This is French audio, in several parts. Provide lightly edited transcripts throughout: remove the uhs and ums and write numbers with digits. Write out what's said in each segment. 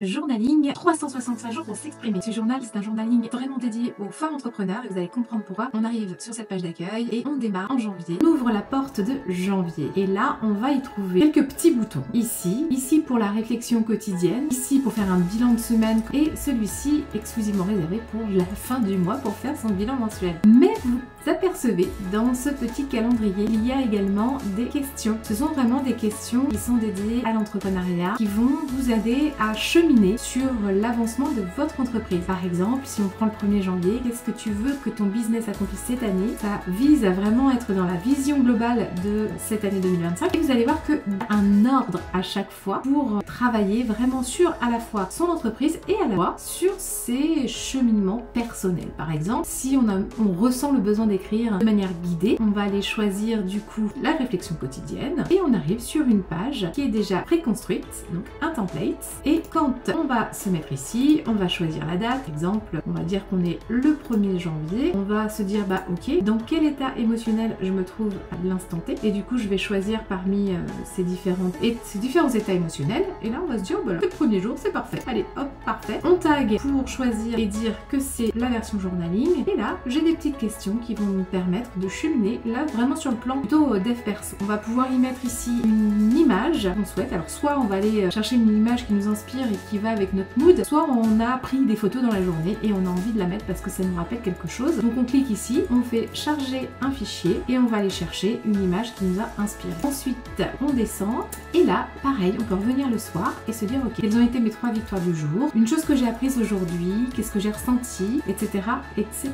Journaling, 365 jours pour s'exprimer. Ce journal, c'est un journaling vraiment dédié aux femmes entrepreneurs et vous allez comprendre pourquoi. On arrive sur cette page d'accueil et on démarre en janvier. On ouvre la porte de janvier et là, on va y trouver quelques petits boutons. Ici pour la réflexion quotidienne, ici pour faire un bilan de semaine et celui-ci exclusivement réservé pour la fin du mois pour faire son bilan mensuel. Mais vous apercevez dans ce petit calendrier, il y a également des questions. Ce sont vraiment des questions qui sont dédiées à l'entrepreneuriat, qui vont vous aider à cheminer sur l'avancement de votre entreprise. Par exemple, si on prend le 1er janvier, qu'est-ce que tu veux que ton business accomplisse cette année? Ça vise à vraiment être dans la vision globale de cette année 2025 et vous allez voir qu'il y a un ordre à chaque fois pour travailler vraiment sur à la fois son entreprise et à la fois sur ses cheminements personnels. Par exemple, si on ressent le besoin d'écrire de manière guidée, on va aller choisir du coup la réflexion quotidienne et on arrive sur une page qui est déjà préconstruite, donc un template. Et quand on va se mettre ici, on va choisir la date. Par exemple, on va dire qu'on est le 1er janvier. On va se dire bah ok, dans quel état émotionnel je me trouve à l'instant T. Et du coup, je vais choisir parmi ces différents états émotionnels. Et là, on va se dire bah, le 1er jour, c'est parfait. Allez, hop, parfait. On tag pour choisir et dire que c'est la version journaling. Et là, j'ai des petites questions qui vont nous permettre de cheminer là vraiment sur le plan plutôt dev perso. On va pouvoir y mettre ici une image qu'on souhaite. Alors soit on va aller chercher une image qui nous inspire et qui va avec notre mood, soit on a pris des photos dans la journée et on a envie de la mettre parce que ça nous rappelle quelque chose. Donc on clique ici, on fait charger un fichier et on va aller chercher une image qui nous a inspiré. Ensuite on descend et là pareil, on peut revenir le soir et se dire ok, quelles ont été mes 3 victoires du jour, une chose que j'ai apprise aujourd'hui, qu'est-ce que j'ai ressenti, etc. etc.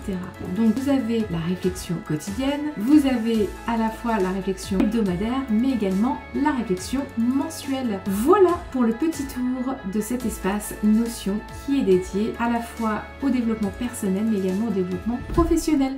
Donc vous avez la réflexion quotidienne, vous avez à la fois la réflexion hebdomadaire mais également la réflexion mensuelle. Voilà pour le petit tour de cet espace Notion qui est dédié à la fois au développement personnel mais également au développement professionnel.